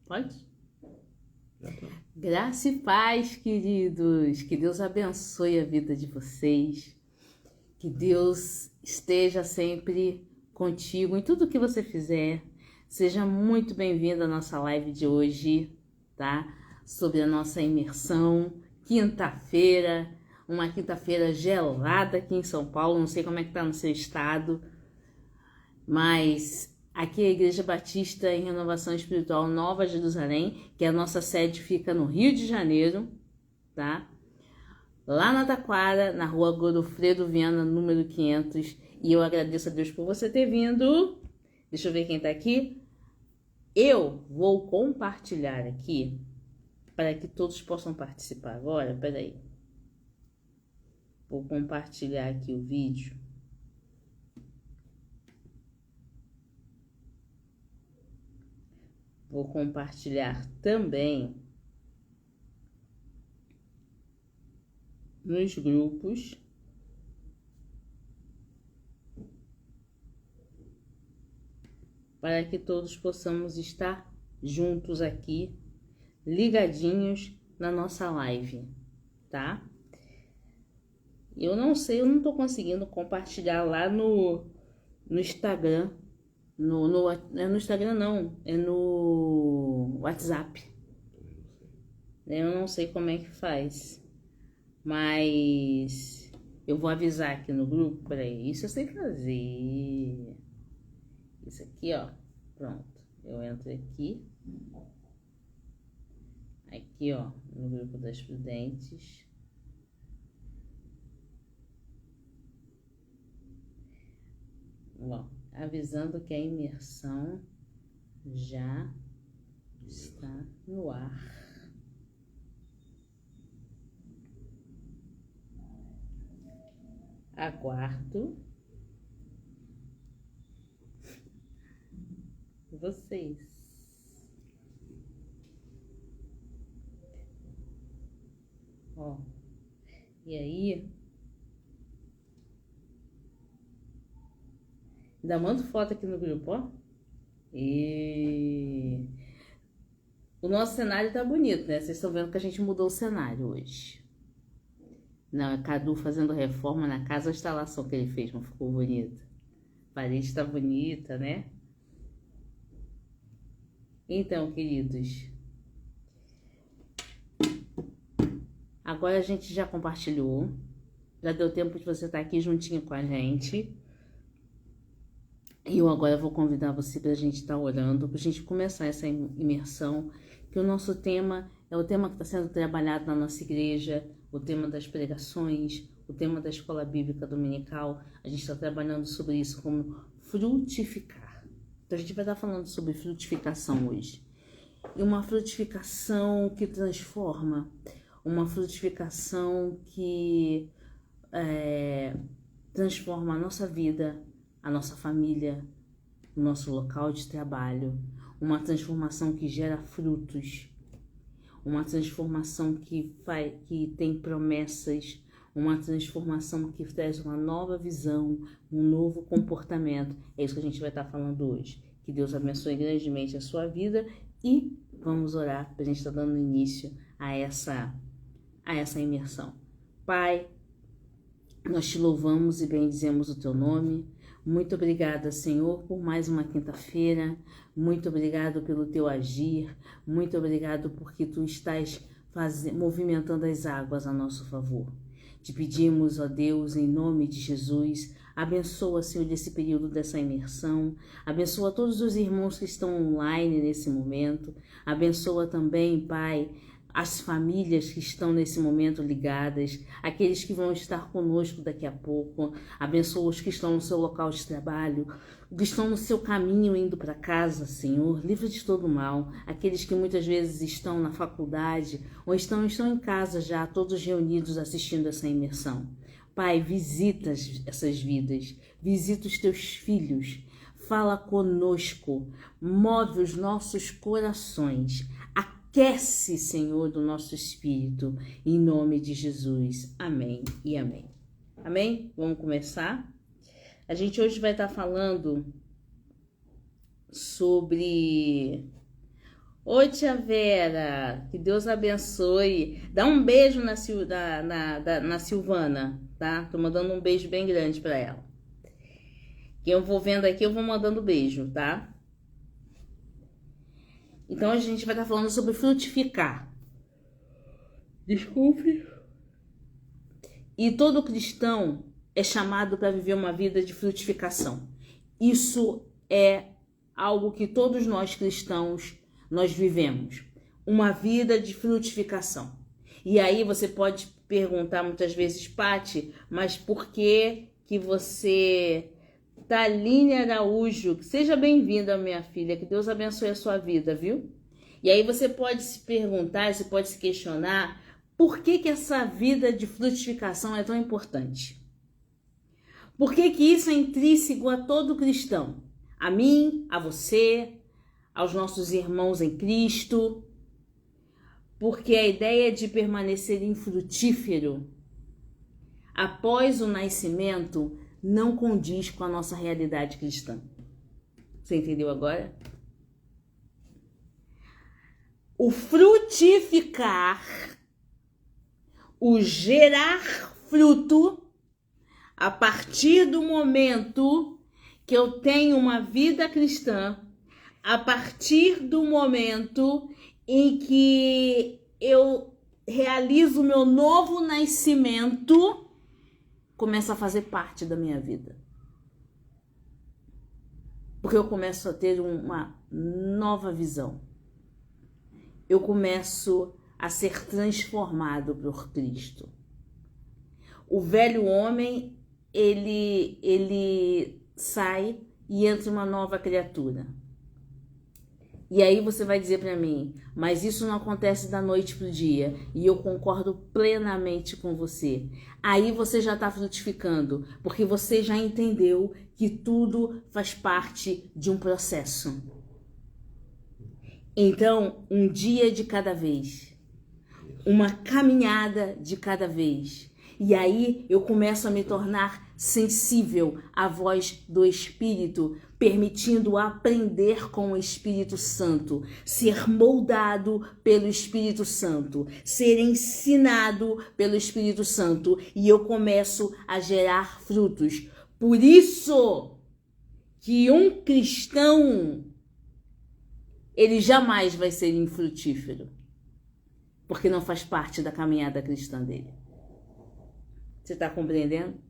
Pode? Já tá. Graça e paz, queridos. Que Deus abençoe a vida de vocês. Que Deus esteja sempre contigo em tudo que você fizer. Seja muito bem-vindo à nossa live de hoje, tá? Sobre a nossa imersão, quinta-feira, uma quinta-feira gelada aqui em São Paulo. Não sei como é que tá no seu estado, mas aqui é a Igreja Batista em Renovação Espiritual Nova Jerusalém, que a nossa sede fica no Rio de Janeiro, tá? Lá na Taquara, na rua Godofredo Viana, número 500. E eu agradeço a Deus por você ter vindo. Deixa eu ver quem tá aqui. Eu vou compartilhar aqui para que todos possam participar agora. Peraí. Vou compartilhar aqui o vídeo. Vou compartilhar também nos grupos. Para que todos possamos estar juntos aqui, ligadinhos na nossa live, tá? Eu não sei, eu não tô conseguindo compartilhar lá no Instagram. No Instagram não, é no WhatsApp. Eu não sei como é que faz, mas eu vou avisar aqui no grupo. Peraí, isso eu sei fazer. Isso aqui, ó, pronto. Eu entro aqui, ó, no grupo das Prudentes. Ó, avisando que a imersão já está no ar. Aguardo vocês. Ó, e aí, ainda mando foto aqui no grupo, ó. E o nosso cenário tá bonito, né? Vocês estão vendo que a gente mudou o cenário hoje. Não, é Cadu fazendo reforma na casa, a instalação que ele fez, não ficou bonita? A parede tá bonita, né? Então, queridos, agora a gente já compartilhou, já deu tempo de você estar aqui juntinho com a gente. E eu agora vou convidar você para a gente estar orando, para a gente começar essa imersão, que o nosso tema é o tema que está sendo trabalhado na nossa igreja, o tema das pregações, o tema da escola bíblica dominical. A gente está trabalhando sobre isso como frutificar. Então a gente vai estar falando sobre frutificação hoje. E uma frutificação que transforma, uma frutificação que transforma a nossa vida, a nossa família, o nosso local de trabalho, uma transformação que gera frutos, uma transformação que tem promessas, uma transformação que traz uma nova visão, um novo comportamento. É isso que a gente vai estar falando hoje. Que Deus abençoe grandemente a sua vida e vamos orar para a gente estar dando início a essa imersão. Pai, nós te louvamos e bendizemos o teu nome. Muito obrigada, Senhor, por mais uma quinta-feira. Muito obrigado pelo teu agir. Muito obrigado porque tu estás movimentando as águas a nosso favor. Te pedimos, ó Deus, em nome de Jesus, abençoa, Senhor, esse período dessa imersão. Abençoa todos os irmãos que estão online nesse momento. Abençoa também, Pai, as famílias que estão nesse momento ligadas, aqueles que vão estar conosco daqui a pouco. Abençoa os que estão no seu local de trabalho, que estão no seu caminho indo para casa, Senhor. Livra de todo mal. Aqueles que muitas vezes estão na faculdade ou estão em casa já, todos reunidos assistindo essa imersão. Pai, visita essas vidas, visita os teus filhos, fala conosco, move os nossos corações. Aquece, Senhor, do nosso espírito, em nome de Jesus. Amém e amém. Amém? Vamos começar? A gente hoje vai estar falando sobre Oi, tia Vera, que Deus abençoe. Dá um beijo na Silvana, tá? Tô mandando um beijo bem grande pra ela. Quem eu vou vendo aqui, eu vou mandando beijo, tá? Então, a gente vai estar falando sobre frutificar. Desculpe. E todo cristão é chamado para viver uma vida de frutificação. Isso é algo que todos nós cristãos, nós vivemos. Uma vida de frutificação. E aí você pode perguntar muitas vezes, Pati, mas por que você... Taline Araújo, seja bem-vinda, minha filha, que Deus abençoe a sua vida, viu? E aí você pode se perguntar, você pode se questionar, por que essa vida de frutificação é tão importante? Por que isso é intrínseco a todo cristão? A mim, a você, aos nossos irmãos em Cristo? Porque a ideia de permanecer infrutífero após o nascimento não condiz com a nossa realidade cristã. Você entendeu agora? O frutificar, o gerar fruto, a partir do momento que eu tenho uma vida cristã, a partir do momento em que eu realizo o meu novo nascimento, começa a fazer parte da minha vida. Porque eu começo a ter uma nova visão. Eu começo a ser transformado por Cristo. O velho homem, ele sai e entra uma nova criatura. E aí você vai dizer para mim, mas isso não acontece da noite pro dia. E eu concordo plenamente com você. Aí você já está frutificando, porque você já entendeu que tudo faz parte de um processo. Então, um dia de cada vez. Uma caminhada de cada vez. E aí eu começo a me tornar sensível à voz do Espírito, permitindo aprender com o Espírito Santo, ser moldado pelo Espírito Santo, ser ensinado pelo Espírito Santo, e eu começo a gerar frutos. Por isso que um cristão, ele jamais vai ser infrutífero, porque não faz parte da caminhada cristã dele. Você está compreendendo?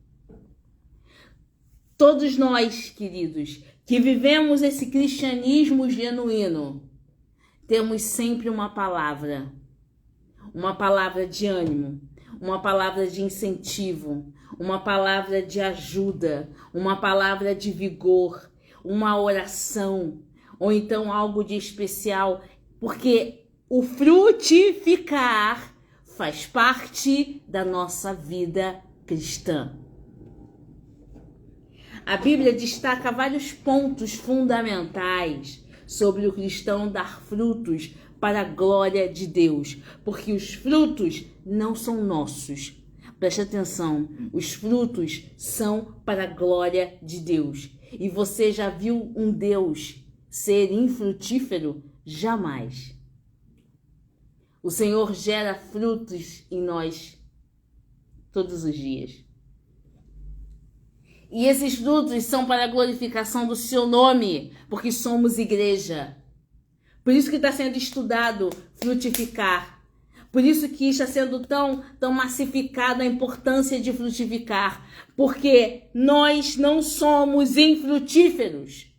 Todos nós, queridos, que vivemos esse cristianismo genuíno, temos sempre uma palavra de ânimo, uma palavra de incentivo, uma palavra de ajuda, uma palavra de vigor, uma oração, ou então algo de especial, porque o frutificar faz parte da nossa vida cristã. A Bíblia destaca vários pontos fundamentais sobre o cristão dar frutos para a glória de Deus, porque os frutos não são nossos. Preste atenção, os frutos são para a glória de Deus. E você já viu um Deus ser infrutífero? Jamais. O Senhor gera frutos em nós todos os dias. E esses frutos são para a glorificação do seu nome, porque somos igreja. Por isso que está sendo estudado frutificar. Por isso que está sendo tão massificada a importância de frutificar. Porque nós não somos infrutíferos.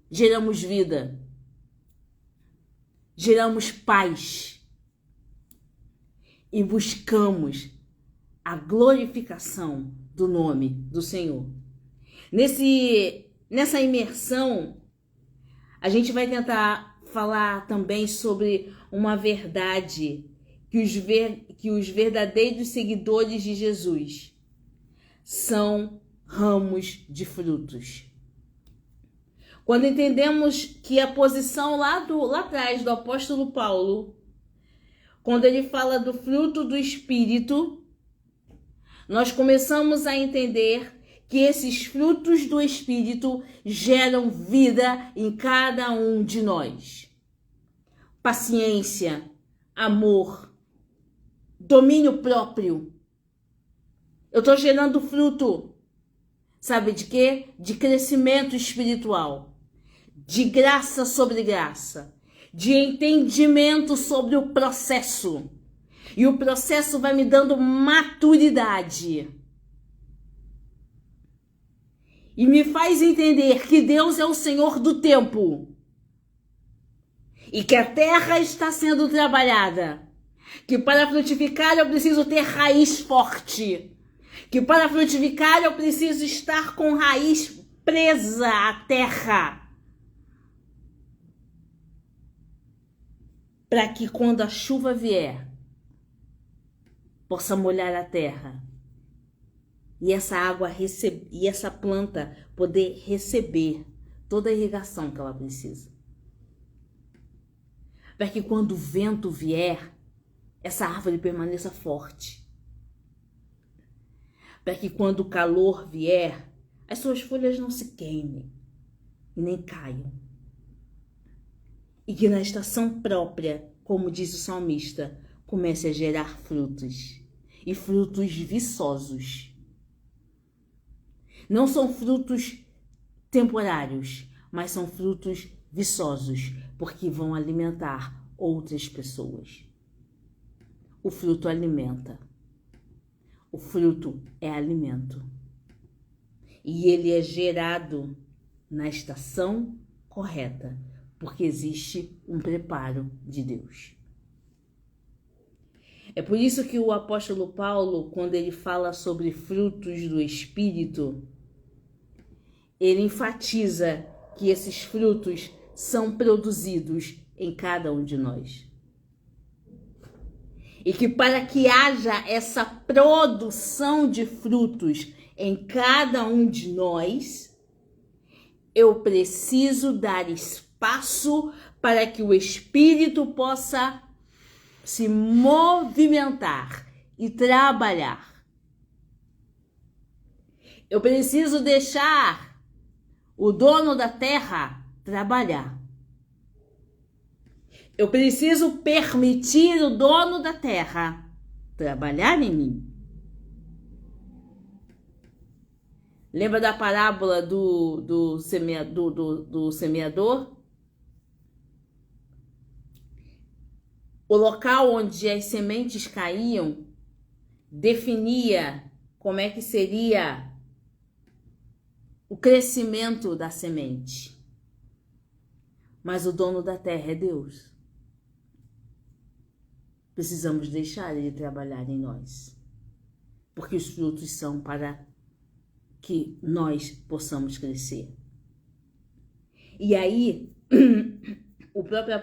Geramos vida. Geramos paz. E buscamos a glorificação do nome do Senhor. Nessa imersão, a gente vai tentar falar também sobre uma verdade que os verdadeiros seguidores de Jesus são ramos de frutos. Quando entendemos que a posição lá atrás do apóstolo Paulo, quando ele fala do fruto do Espírito, nós começamos a entender que esses frutos do Espírito geram vida em cada um de nós. Paciência, amor, domínio próprio. Eu estou gerando fruto. Sabe de quê? De crescimento espiritual. De graça sobre graça. De entendimento sobre o processo. E o processo vai me dando maturidade. E me faz entender que Deus é o Senhor do tempo. E que a terra está sendo trabalhada. Que para frutificar eu preciso ter raiz forte. Que para frutificar eu preciso estar com raiz presa à terra. Para que quando a chuva vier, possa molhar a terra. E essa água e essa planta poder receber toda a irrigação que ela precisa. Para que quando o vento vier, essa árvore permaneça forte. Para que quando o calor vier, as suas folhas não se queimem e nem caiam. E que na estação própria, como diz o salmista, comece a gerar frutos. E frutos viçosos. Não são frutos temporários, mas são frutos viçosos, porque vão alimentar outras pessoas. O fruto alimenta. O fruto é alimento. E ele é gerado na estação correta, porque existe um preparo de Deus. É por isso que o apóstolo Paulo, quando ele fala sobre frutos do Espírito, ele enfatiza que esses frutos são produzidos em cada um de nós. E que para que haja essa produção de frutos em cada um de nós, eu preciso dar espaço para que o Espírito possa se movimentar e trabalhar. Eu preciso deixar o dono da terra trabalhar. Eu preciso permitir o dono da terra trabalhar em mim. Lembra da parábola do semeador? O local onde as sementes caíam definia como é que seria o crescimento da semente. Mas o dono da terra é Deus. Precisamos deixar ele trabalhar em nós. Porque os frutos são para que nós possamos crescer. E aí, o próprio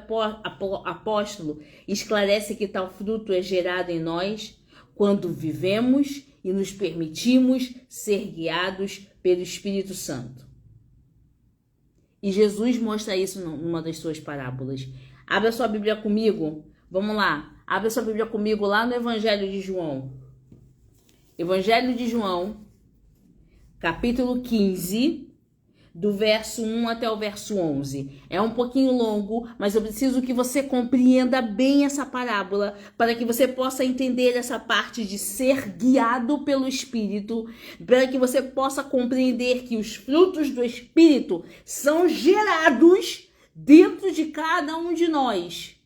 apóstolo esclarece que tal fruto é gerado em nós quando vivemos e nos permitimos ser guiados pelo Espírito Santo. E Jesus mostra isso numa das suas parábolas. Abra sua Bíblia comigo. Vamos lá. Abra sua Bíblia comigo lá no Evangelho de João. Evangelho de João, capítulo 15, do verso 1 até o verso 11. É um pouquinho longo, mas eu preciso que você compreenda bem essa parábola para que você possa entender essa parte de ser guiado pelo Espírito, para que você possa compreender que os frutos do Espírito são gerados dentro de cada um de nós.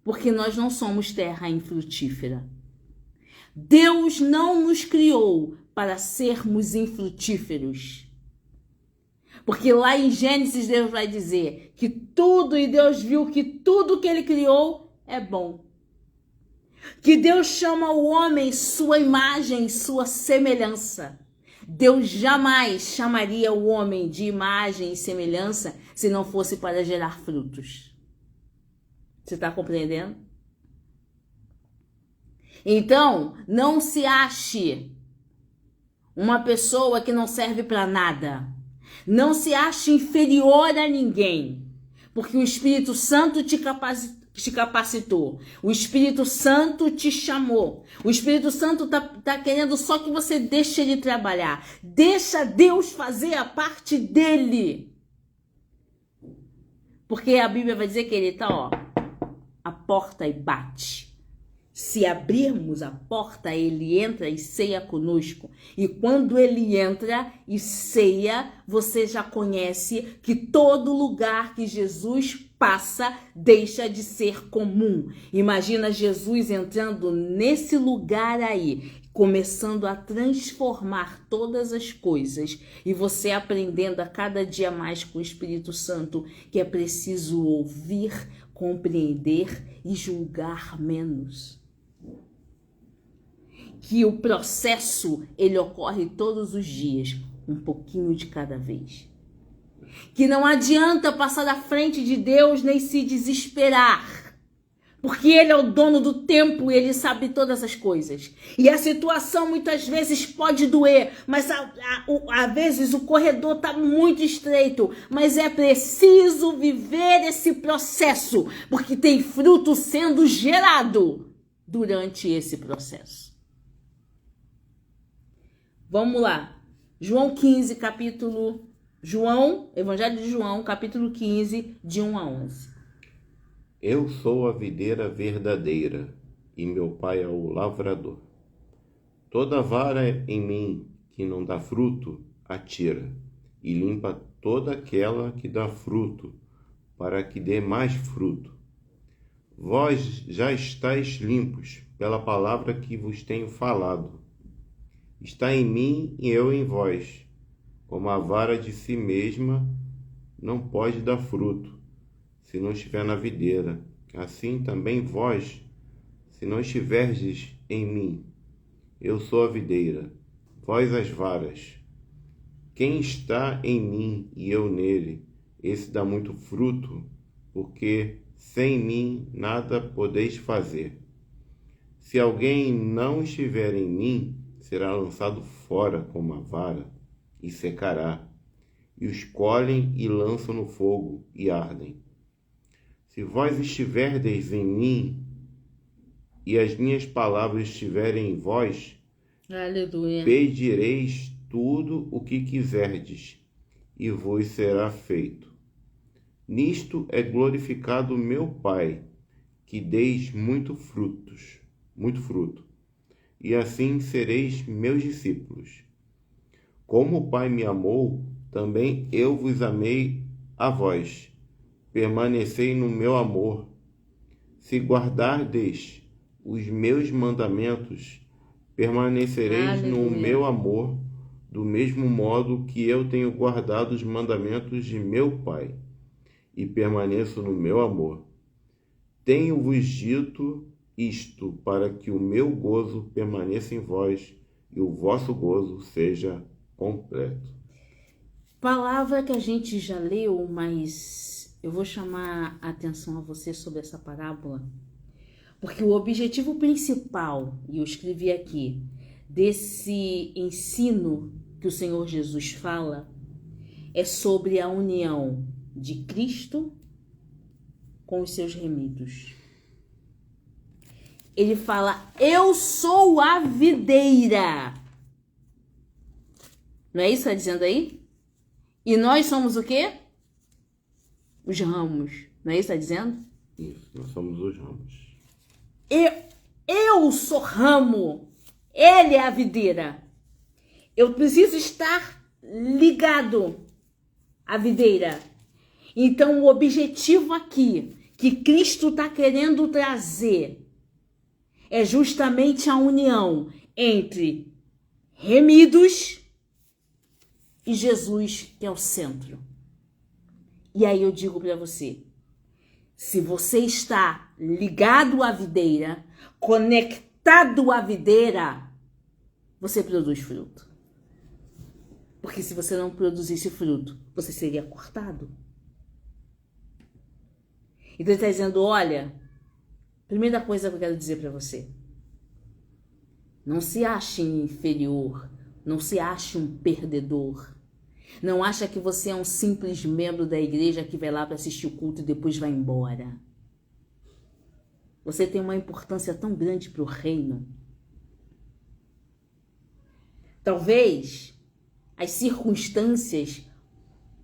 Porque nós não somos terra infrutífera. Deus não nos criou para sermos infrutíferos. Porque lá em Gênesis Deus vai dizer que tudo, e Deus viu que tudo que ele criou é bom. Que Deus chama o homem sua imagem, sua semelhança. Deus jamais chamaria o homem de imagem e semelhança se não fosse para gerar frutos. Você está compreendendo? Então, não se ache uma pessoa que não serve para nada. Não se ache inferior a ninguém. Porque o Espírito Santo te te capacitou. O Espírito Santo te chamou. O Espírito Santo tá querendo só que você deixe ele trabalhar. Deixa Deus fazer a parte dele. Porque a Bíblia vai dizer que ele tá, ó, à porta e bate. Se abrirmos a porta, ele entra e ceia conosco. E quando ele entra e ceia, você já conhece que todo lugar que Jesus passa deixa de ser comum. Imagina Jesus entrando nesse lugar aí, começando a transformar todas as coisas e você aprendendo a cada dia mais com o Espírito Santo que é preciso ouvir, compreender e julgar menos. Que o processo, ele ocorre todos os dias, um pouquinho de cada vez. Que não adianta passar à frente de Deus nem se desesperar, porque Ele é o dono do tempo e Ele sabe todas as coisas. E a situação muitas vezes pode doer, mas às vezes o corredor está muito estreito, mas é preciso viver esse processo, porque tem fruto sendo gerado durante esse processo. Vamos lá. Evangelho de João, capítulo 15, de 1 a 11. Eu sou a videira verdadeira, e meu pai é o lavrador. Toda vara em mim que não dá fruto, atira, e limpa toda aquela que dá fruto, para que dê mais fruto. Vós já estáis limpos pela palavra que vos tenho falado. Está em mim e eu em vós. Como a vara de si mesma não pode dar fruto, se não estiver na videira, assim também vós, se não estiverdes em mim. Eu sou a videira, vós as varas. Quem está em mim e eu nele, esse dá muito fruto, porque sem mim nada podeis fazer. Se alguém não estiver em mim, será lançado fora como a vara, e secará. E os colhem e lançam no fogo, e ardem. Se vós estiverdes em mim, e as minhas palavras estiverem em vós, Aleluia. Pedireis tudo o que quiserdes, e vos será feito. Nisto é glorificado meu Pai, que deis muito fruto, e assim sereis meus discípulos. Como o Pai me amou, também eu vos amei a vós. Permanecei no meu amor. Se guardardes os meus mandamentos, permanecereis no meu amor, do mesmo modo que eu tenho guardado os mandamentos de meu Pai, e permaneço no meu amor. Tenho-vos dito isto para que o meu gozo permaneça em vós e o vosso gozo seja completo. Palavra que a gente já leu, mas eu vou chamar a atenção a você sobre essa parábola, porque o objetivo principal, e eu escrevi aqui, desse ensino que o Senhor Jesus fala, é sobre a união de Cristo com os seus remidos. Ele fala, eu sou a videira. Não é isso que está dizendo aí? E nós somos o quê? Os ramos. Não é isso que está dizendo? Isso, nós somos os ramos. Eu sou ramo. Ele é a videira. Eu preciso estar ligado à videira. Então, o objetivo aqui que Cristo está querendo trazer é justamente a união entre remidos e Jesus, que é o centro. E aí eu digo para você, se você está ligado à videira, conectado à videira, você produz fruto. Porque se você não produzisse fruto, você seria cortado. Então ele está dizendo, olha, primeira coisa que eu quero dizer para você, não se ache inferior, não se ache um perdedor. Não acha que você é um simples membro da igreja que vai lá para assistir o culto e depois vai embora. Você tem uma importância tão grande para o reino. Talvez as circunstâncias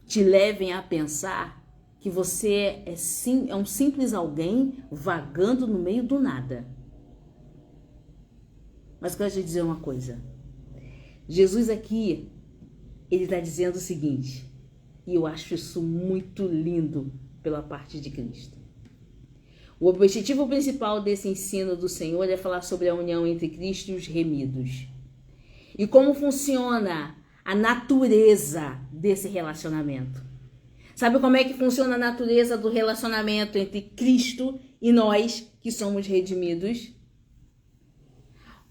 te levem a pensar que você é um simples alguém vagando no meio do nada. Mas eu quero te dizer uma coisa. Jesus aqui, ele está dizendo o seguinte, e eu acho isso muito lindo pela parte de Cristo. O objetivo principal desse ensino do Senhor é falar sobre a união entre Cristo e os remidos. E como funciona a natureza desse relacionamento. Sabe como é que funciona a natureza do relacionamento entre Cristo e nós, que somos redimidos?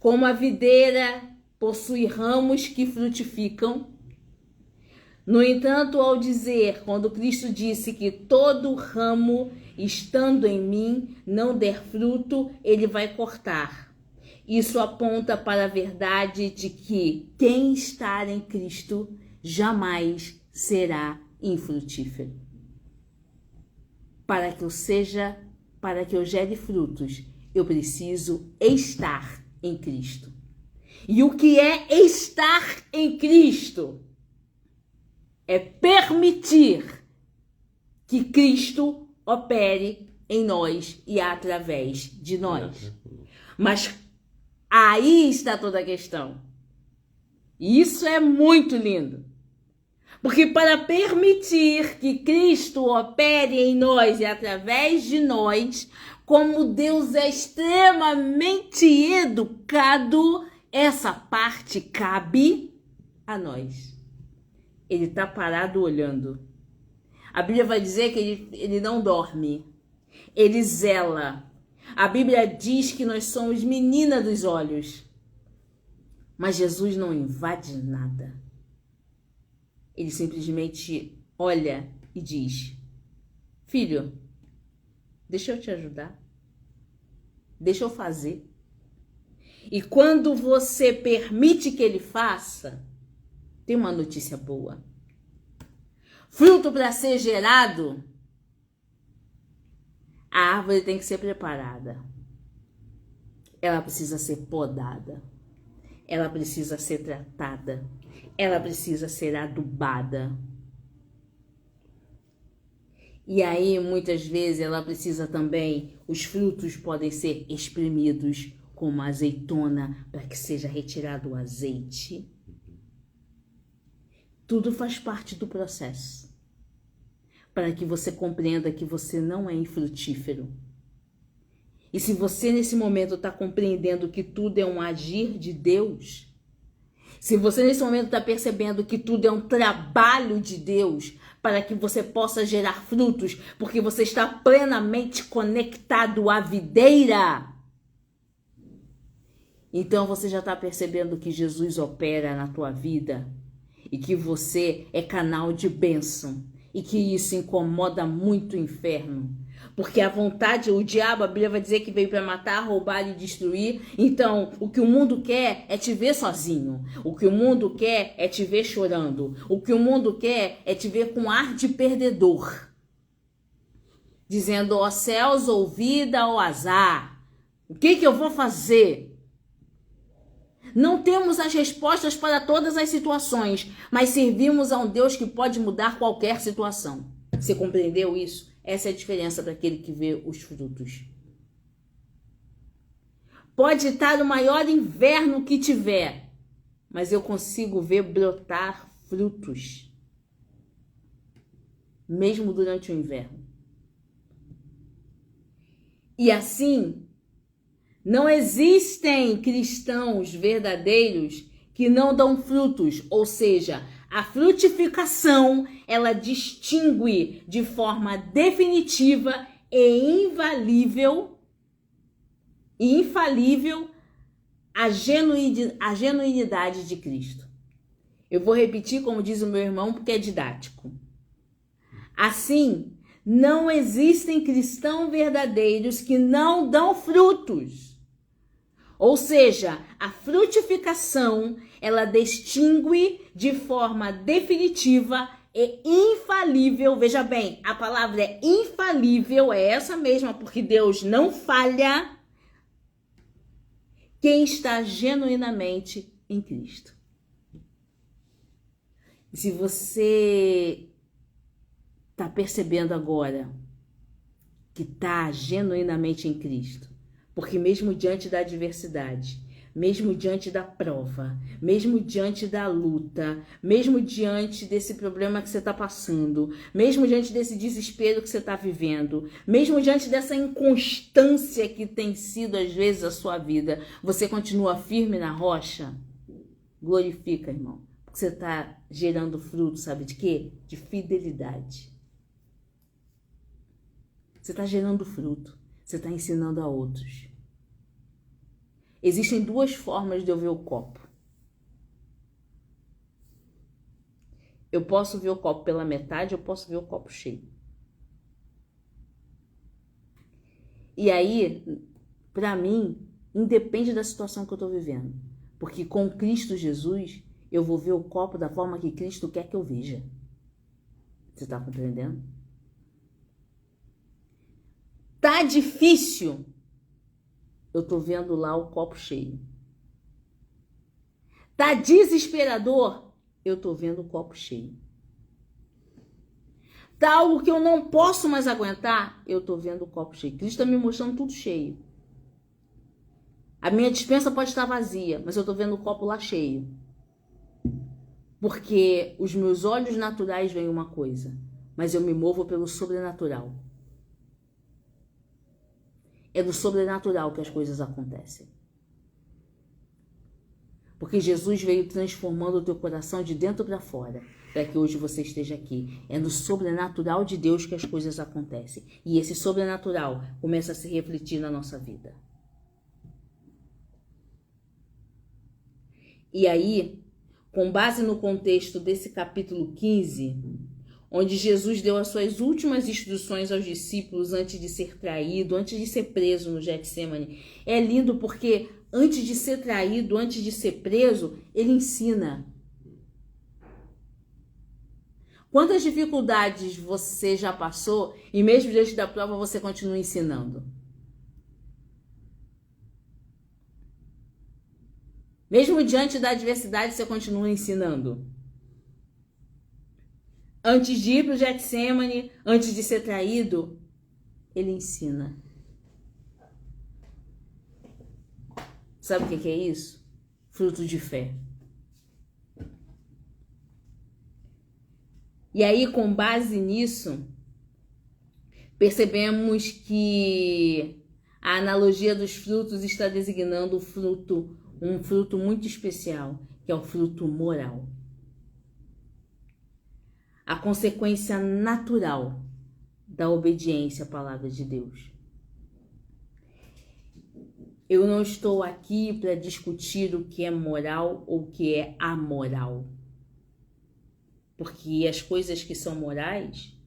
Como a videira possui ramos que frutificam. No entanto, ao dizer, quando Cristo disse que todo ramo estando em mim não der fruto, ele vai cortar. Isso aponta para a verdade de que quem está em Cristo jamais será infrutífero. Para que eu gere frutos, eu preciso estar em Cristo. E o que é estar em Cristo? É permitir que Cristo opere em nós e através de nós. Mas aí está toda a questão. E isso é muito lindo. Porque para permitir que Cristo opere em nós e através de nós, como Deus é extremamente educado, essa parte cabe a nós. Ele está parado olhando. A Bíblia vai dizer que ele não dorme. Ele zela. A Bíblia diz que nós somos menina dos olhos. Mas Jesus não invade nada. Ele simplesmente olha e diz: filho, deixa eu te ajudar. Deixa eu fazer. E quando você permite que ele faça, tem uma notícia boa. Fruto para ser gerado, a árvore tem que ser preparada. Ela precisa ser podada. Ela precisa ser tratada. Ela precisa ser adubada. E aí, muitas vezes, ela precisa também, os frutos podem ser espremidos como a azeitona para que seja retirado o azeite. Tudo faz parte do processo. Para que você compreenda que você não é infrutífero. E se você nesse momento está compreendendo que tudo é um agir de Deus, se você nesse momento está percebendo que tudo é um trabalho de Deus para que você possa gerar frutos, porque você está plenamente conectado à videira, então você já está percebendo que Jesus opera na tua vida e que você é canal de bênção e que isso incomoda muito o inferno. Porque a vontade, o diabo, a Bíblia vai dizer que veio para matar, roubar e destruir. Então, o que o mundo quer é te ver sozinho. O que o mundo quer é te ver chorando. O que o mundo quer é te ver com ar de perdedor. Dizendo, ó céus, ó vida, ó azar. O que eu vou fazer? Não temos as respostas para todas as situações, mas servimos a um Deus que pode mudar qualquer situação. Você compreendeu isso? Essa é a diferença para aquele que vê os frutos. Pode estar o maior inverno que tiver, mas eu consigo ver brotar frutos, mesmo durante o inverno. E assim, não existem cristãos verdadeiros que não dão frutos, ou seja, a frutificação, ela distingue de forma definitiva e infalível a genuinidade de Cristo. Eu vou repetir como diz o meu irmão, porque é didático. Assim, não existem cristãos verdadeiros que não dão frutos. Ou seja, a frutificação, ela distingue de forma definitiva é infalível. Veja bem, a palavra é infalível, é essa mesma, porque Deus não falha. Quem está genuinamente em Cristo. E se você está percebendo agora que está genuinamente em Cristo, porque mesmo diante da adversidade, mesmo diante da prova, mesmo diante da luta, mesmo diante desse problema que você está passando, mesmo diante desse desespero que você está vivendo, mesmo diante dessa inconstância que tem sido às vezes a sua vida, você continua firme na rocha? Glorifica, irmão, porque você está gerando fruto, sabe de quê? De fidelidade. Você está gerando fruto, você está ensinando a outros. Existem duas formas de eu ver o copo. Eu posso ver o copo pela metade, eu posso ver o copo cheio. E aí, para mim, independe da situação que eu estou vivendo. Porque com Cristo Jesus, eu vou ver o copo da forma que Cristo quer que eu veja. Você está compreendendo? Tá difícil? Eu tô vendo lá o copo cheio. Tá desesperador? Eu tô vendo o copo cheio. Tá algo que eu não posso mais aguentar? Eu tô vendo o copo cheio. Cristo tá me mostrando tudo cheio. A minha despensa pode estar vazia, mas eu tô vendo o copo lá cheio. Porque os meus olhos naturais veem uma coisa, mas eu me movo pelo sobrenatural. É do sobrenatural que as coisas acontecem. Porque Jesus veio transformando o teu coração de dentro para fora, para que hoje você esteja aqui. É no sobrenatural de Deus que as coisas acontecem. E esse sobrenatural começa a se refletir na nossa vida. E aí, com base no contexto desse capítulo 15... onde Jesus deu as suas últimas instruções aos discípulos antes de ser traído, antes de ser preso no Getsemane. É lindo porque antes de ser traído, antes de ser preso, ele ensina. Quantas dificuldades você já passou e mesmo diante da prova você continua ensinando? Mesmo diante da adversidade você continua ensinando? Antes de ir para o Getsemane, antes de ser traído, ele ensina. Sabe o que é isso? Fruto de fé. E aí, com base nisso, percebemos que a analogia dos frutos está designando um fruto muito especial, que é o fruto moral. A consequência natural da obediência à palavra de Deus. Eu não estou aqui para discutir o que é moral ou o que é amoral. Porque as coisas que são morais,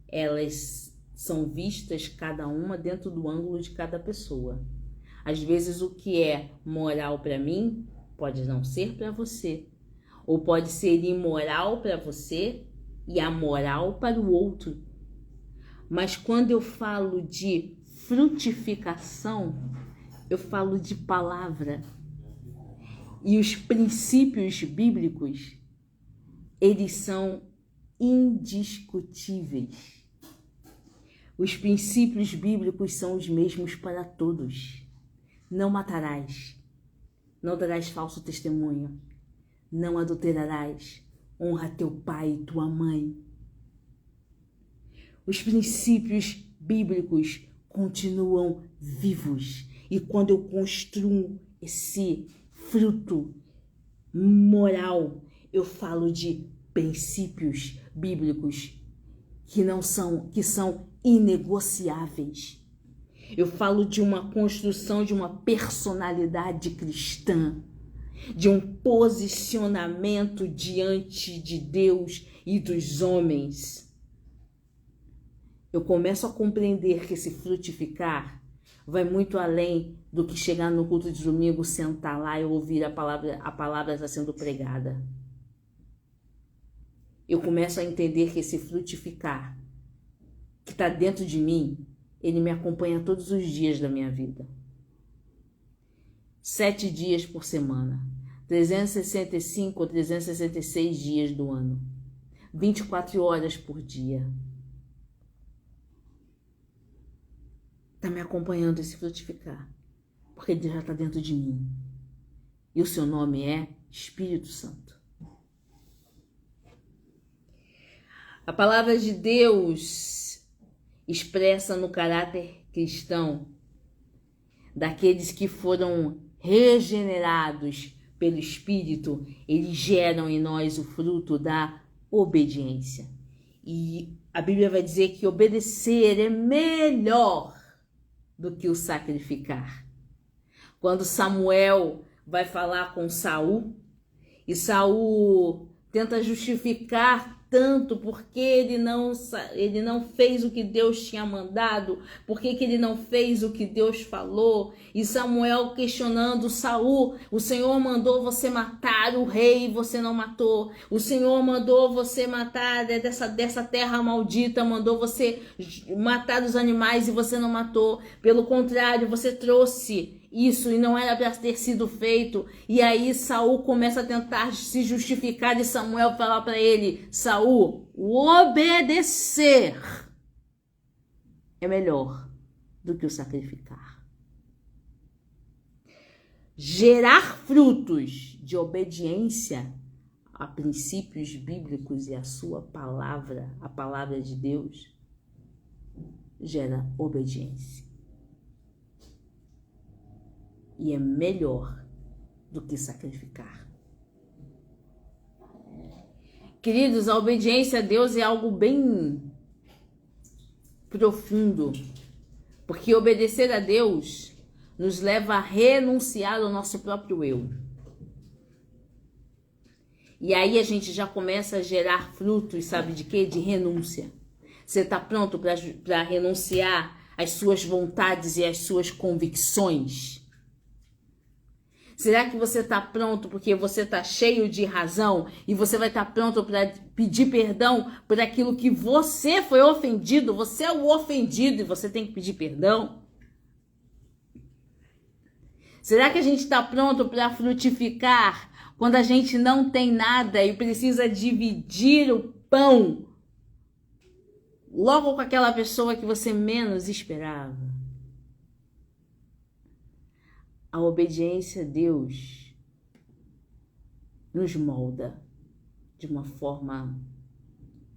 elas são vistas cada uma dentro do ângulo de cada pessoa. Às vezes o que é moral para mim pode não ser para você. Ou pode ser imoral para você e amoral para o outro. Mas quando eu falo de frutificação, eu falo de palavra. E os princípios bíblicos, eles são indiscutíveis. Os princípios bíblicos são os mesmos para todos. Não matarás, não darás falso testemunho, não adulterarás, honra teu pai e tua mãe. Os princípios bíblicos continuam vivos. E quando eu construo esse fruto moral, eu falo de princípios bíblicos que são inegociáveis. Eu falo de uma construção de uma personalidade cristã, de um posicionamento diante de Deus e dos homens. Eu começo a compreender que esse frutificar vai muito além do que chegar no culto de domingo, sentar lá e ouvir a palavra está sendo pregada. eu começo a entender que esse frutificar que está dentro de mim, ele me acompanha todos os dias da minha vida. 7 dias por semana, 365 ou 366 dias do ano, 24 horas por dia. Está me acompanhando esse frutificar, porque ele já está dentro de mim. E o seu nome é Espírito Santo. A palavra de Deus expressa no caráter cristão daqueles que foram regenerados pelo Espírito, eles geram em nós o fruto da obediência. E a Bíblia vai dizer que obedecer é melhor do que o sacrificar. Quando Samuel vai falar com Saul, e Saul tenta justificar tanto porque ele não fez o que Deus tinha mandado, porque ele não fez o que Deus falou, e Samuel questionando Saul: o Senhor mandou você matar o rei e você não matou, o Senhor mandou você matar dessa terra maldita, mandou você matar os animais e você não matou, pelo contrário, você trouxe isso e não era para ter sido feito. E aí Saul começa a tentar se justificar e Samuel fala para ele: Saul, o obedecer é melhor do que o sacrificar. Gerar frutos de obediência a princípios bíblicos e a sua palavra, a palavra de Deus, gera obediência. E é melhor do que sacrificar. Queridos, a obediência a Deus é algo bem profundo, porque obedecer a Deus nos leva a renunciar ao nosso próprio eu. E aí a gente já começa a gerar frutos, sabe de quê? De renúncia. Você está pronto para renunciar às suas vontades e às suas convicções? Será que você está pronto porque você está cheio de razão e você vai estar pronto para pedir perdão por aquilo que você foi ofendido? Você é o ofendido e você tem que pedir perdão? Será que a gente está pronto para frutificar quando a gente não tem nada e precisa dividir o pão logo com aquela pessoa que você menos esperava? A obediência a Deus nos molda de uma forma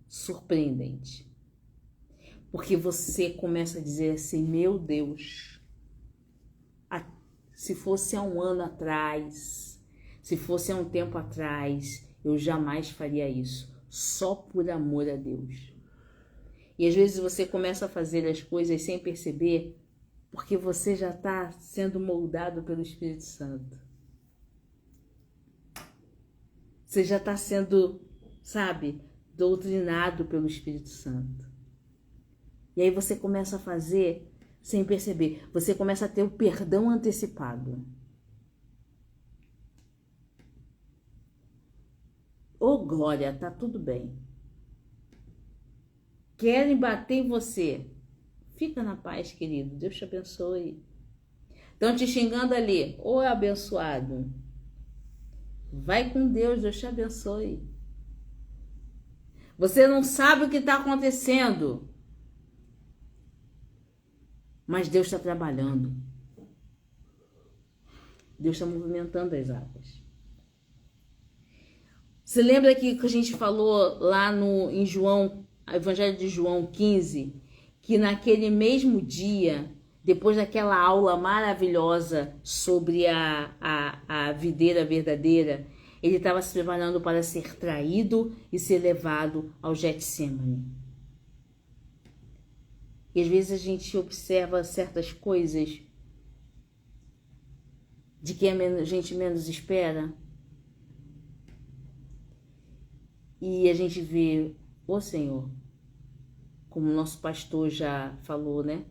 surpreendente. Porque você começa a dizer assim: meu Deus, se fosse há um ano atrás, se fosse há um tempo atrás, eu jamais faria isso, só por amor a Deus. E às vezes você começa a fazer as coisas sem perceber, porque você já está sendo moldado pelo Espírito Santo. Você já está sendo, sabe, doutrinado pelo Espírito Santo. E aí você começa a fazer sem perceber. Você começa a ter o perdão antecipado. Ô, glória, tá tudo bem. Querem bater em você? Fica na paz, querido. Deus te abençoe. Estão te xingando ali. Ô, abençoado. Vai com Deus. Deus te abençoe. Você não sabe o que está acontecendo. Mas Deus está trabalhando. Deus está movimentando as águas. Você lembra que a gente falou lá em João, Evangelho de João 15, que naquele mesmo dia, depois daquela aula maravilhosa sobre a videira verdadeira, ele estava se preparando para ser traído e ser levado ao Getsemane. E às vezes a gente observa certas coisas de que a gente menos espera. E a gente vê, ô Senhor, como o nosso pastor já falou, né?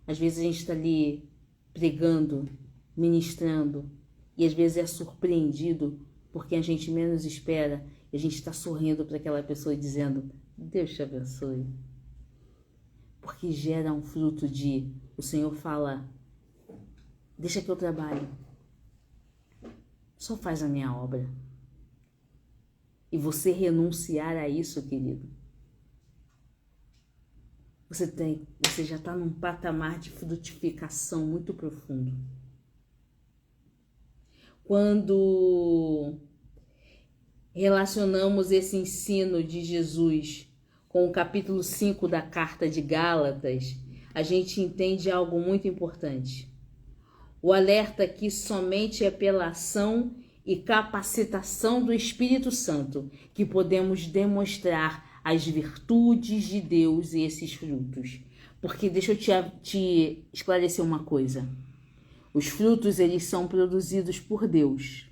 Às vezes a gente está ali pregando, ministrando, e às vezes é surpreendido porque a gente menos espera E a gente está sorrindo para aquela pessoa e dizendo, Deus te abençoe. Porque gera um fruto de, o Senhor fala, deixa que eu trabalhe. Só faz a minha obra. E você renunciar a isso, querido. Você já está num patamar de frutificação muito profundo. Quando relacionamos esse ensino de Jesus com o capítulo 5 da carta de Gálatas, a gente entende algo muito importante. O alerta aqui somente é pela ação e capacitação do Espírito Santo que podemos demonstrar as virtudes de Deus e esses frutos. Porque deixa eu te esclarecer uma coisa. Os frutos, eles são produzidos por Deus.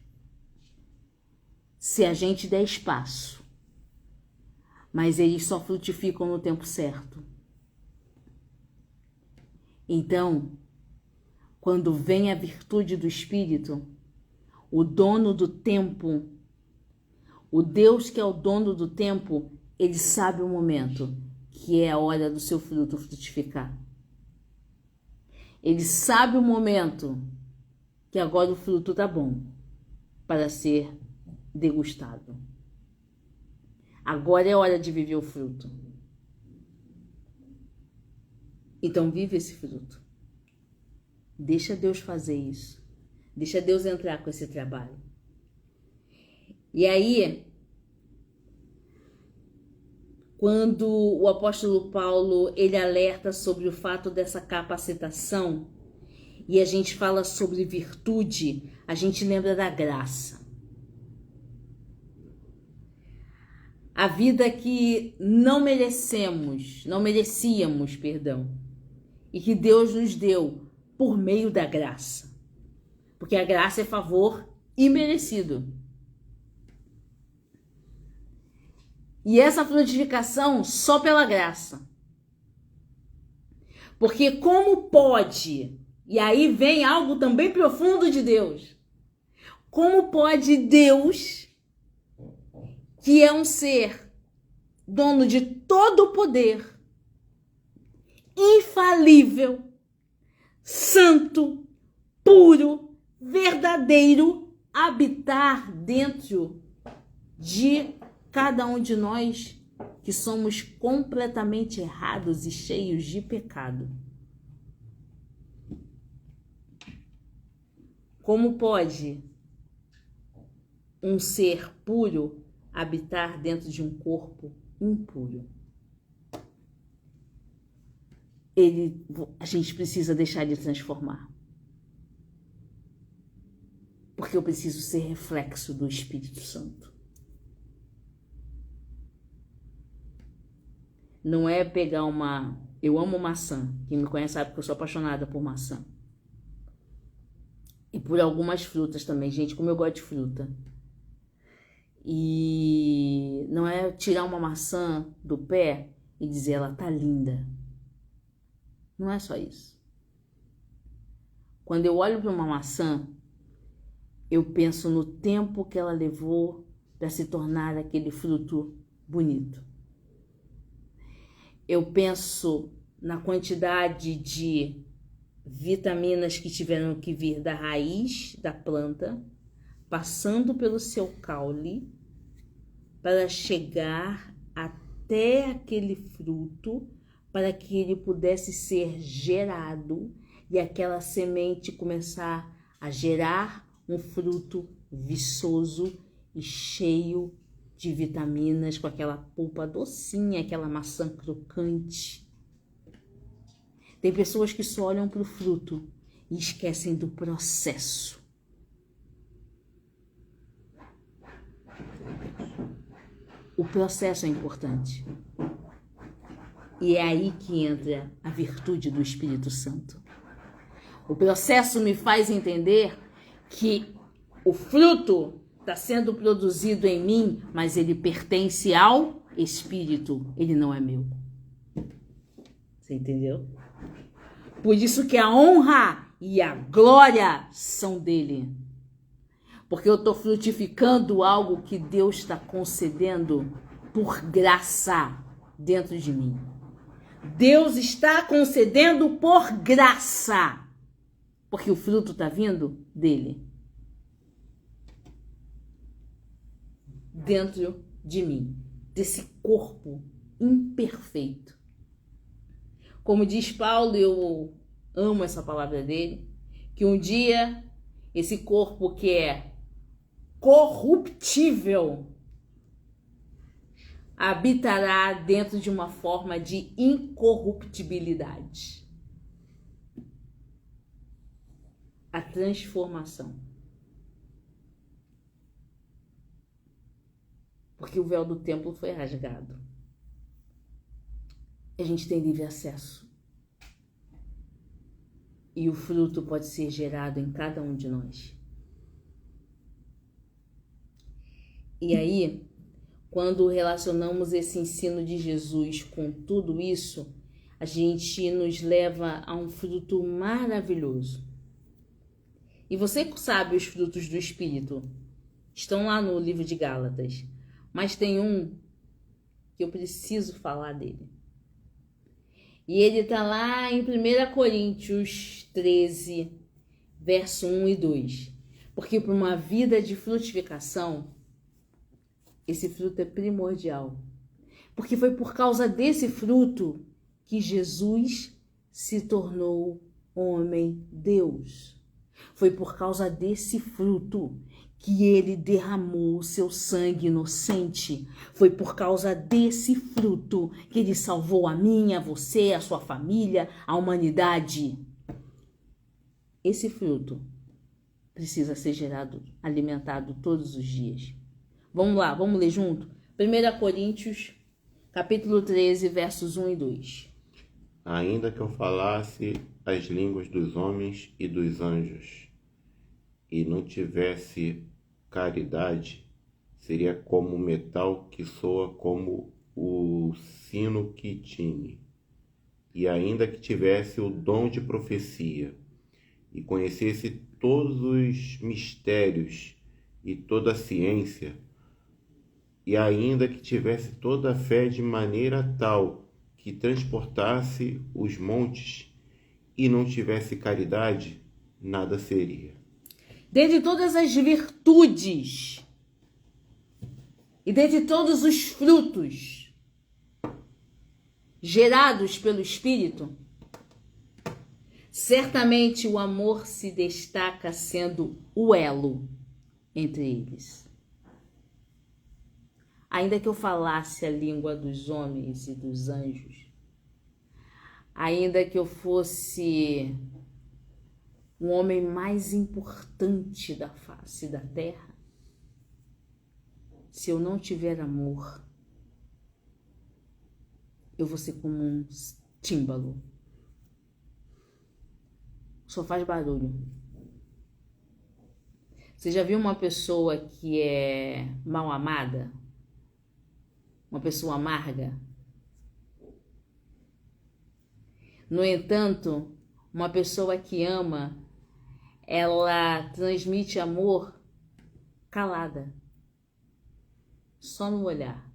Se a gente der espaço. Mas eles só frutificam no tempo certo. Então, quando vem a virtude do Espírito, o dono do tempo, o Deus que é o dono do tempo, ele sabe o momento que é a hora do seu fruto frutificar. Ele sabe o momento que agora o fruto está bom para ser degustado. Agora é hora de viver o fruto. Então vive esse fruto. Deixa Deus fazer isso. Deixa Deus entrar com esse trabalho. E aí, quando o apóstolo Paulo, ele alerta sobre o fato dessa capacitação, e a gente fala sobre virtude, a gente lembra da graça. A vida que não merecíamos, e que Deus nos deu por meio da graça. Porque a graça é favor imerecido. E essa frutificação só pela graça. Porque como pode, e aí vem algo também profundo de Deus, como pode Deus, que é um ser dono de todo o poder, infalível, santo, puro, verdadeiro, habitar dentro de cada um de nós que somos completamente errados e cheios de pecado? Como pode um ser puro habitar dentro de um corpo impuro? A gente precisa deixar de transformar. Porque eu preciso ser reflexo do Espírito Santo. Não é pegar uma... Eu amo maçã. Quem me conhece sabe que eu sou apaixonada por maçã. E por algumas frutas também. Gente, como eu gosto de fruta. E não é tirar uma maçã do pé e dizer ela tá linda. Não é só isso. Quando eu olho para uma maçã, eu penso no tempo que ela levou para se tornar aquele fruto bonito. Eu penso na quantidade de vitaminas que tiveram que vir da raiz da planta, passando pelo seu caule, para chegar até aquele fruto, para que ele pudesse ser gerado e aquela semente começar a gerar um fruto viçoso e cheio de vitaminas, com aquela polpa docinha, aquela maçã crocante. Tem pessoas que só olham para o fruto e esquecem do processo. O processo é importante. E é aí que entra a virtude do Espírito Santo. O processo me faz entender que o fruto está sendo produzido em mim, mas ele pertence ao Espírito, ele não é meu. Você entendeu? Por isso que a honra e a glória são dele. Porque eu estou frutificando algo que Deus está concedendo por graça dentro de mim. Deus está concedendo por graça. Porque o fruto está vindo dele. Dentro de mim. Desse corpo imperfeito. Como diz Paulo, eu amo essa palavra dele, que um dia esse corpo que é corruptível habitará dentro de uma forma de incorruptibilidade. A transformação. Porque o véu do templo foi rasgado. A gente tem livre acesso. E o fruto pode ser gerado em cada um de nós. E aí, quando relacionamos esse ensino de Jesus com tudo isso, a gente nos leva a um fruto maravilhoso. E você sabe os frutos do Espírito. Estão lá no livro de Gálatas. Mas tem um que eu preciso falar dele. E ele está lá em 1 Coríntios 13, verso 1 e 2. Porque para uma vida de frutificação, esse fruto é primordial. Porque foi por causa desse fruto que Jesus se tornou homem Deus. Foi por causa desse fruto que ele derramou o seu sangue inocente. Foi por causa desse fruto que ele salvou a mim, a você, a sua família, a humanidade. Esse fruto precisa ser gerado, alimentado todos os dias. Vamos lá, vamos ler junto? 1 Coríntios, capítulo 13, versos 1 e 2. Ainda que eu falasse as línguas dos homens e dos anjos, e não tivesse caridade, seria como o metal que soa como o sino que tine. E ainda que tivesse o dom de profecia, e conhecesse todos os mistérios e toda a ciência, e ainda que tivesse toda a fé de maneira tal que transportasse os montes, e não tivesse caridade, nada seria. Dentre todas as virtudes e dentre todos os frutos gerados pelo Espírito, certamente o amor se destaca sendo o elo entre eles. Ainda que eu falasse a língua dos homens e dos anjos, ainda que eu fosse o homem mais importante da face da terra, se eu não tiver amor, eu vou ser como um tímbalo. Só faz barulho. Você já viu uma pessoa que é mal amada? Uma pessoa amarga? No entanto, uma pessoa que ama, ela transmite amor calada, só no olhar.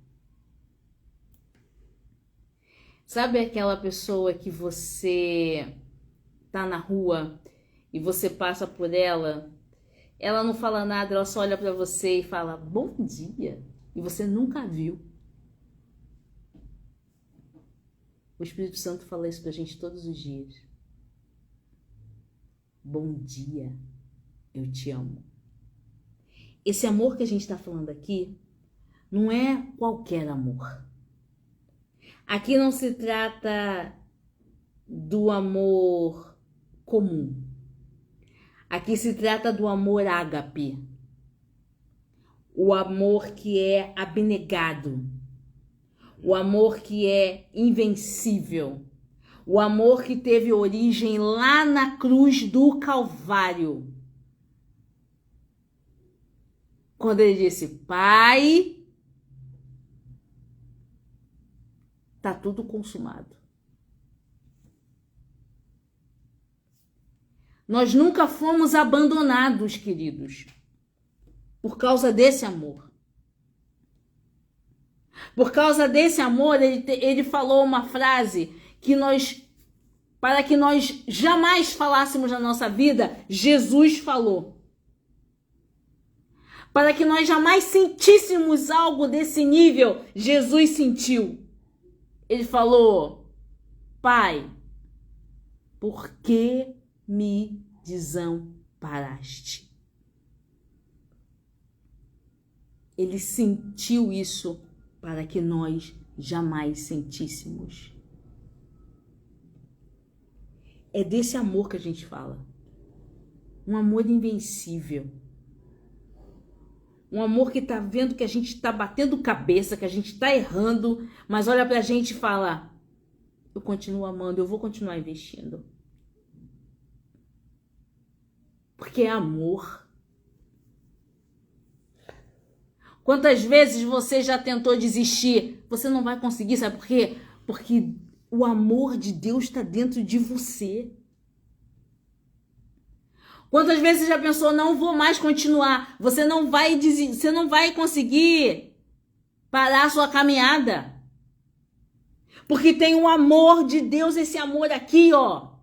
Sabe aquela pessoa que você tá na rua e você passa por ela, ela não fala nada, ela só olha para você e fala bom dia, e você nunca viu. O Espírito Santo fala isso pra gente todos os dias. Bom dia, eu te amo. Esse amor que a gente está falando aqui não é qualquer amor. Aqui não se trata do amor comum. Aqui se trata do amor ágape. O amor que é abnegado. O amor que é invencível. O amor que teve origem lá na cruz do Calvário. Quando ele disse, Pai, tá tudo consumado. Nós nunca fomos abandonados, queridos. Por causa desse amor. Por causa desse amor, ele falou uma frase que para que nós jamais falássemos na nossa vida, Jesus falou. Para que nós jamais sentíssemos algo desse nível, Jesus sentiu. Ele falou: Pai, por que me desamparaste? Ele sentiu isso para que nós jamais sentíssemos. É desse amor que a gente fala. Um amor invencível. Um amor que tá vendo que a gente tá batendo cabeça, que a gente tá errando, mas olha pra gente e fala: eu continuo amando, eu vou continuar investindo. Porque é amor. Quantas vezes você já tentou desistir? Você não vai conseguir, sabe por quê? Porque o amor de Deus está dentro de você. Quantas vezes você já pensou: não vou mais continuar? Você não vai conseguir parar a sua caminhada. Porque tem o amor de Deus, esse amor aqui, ó.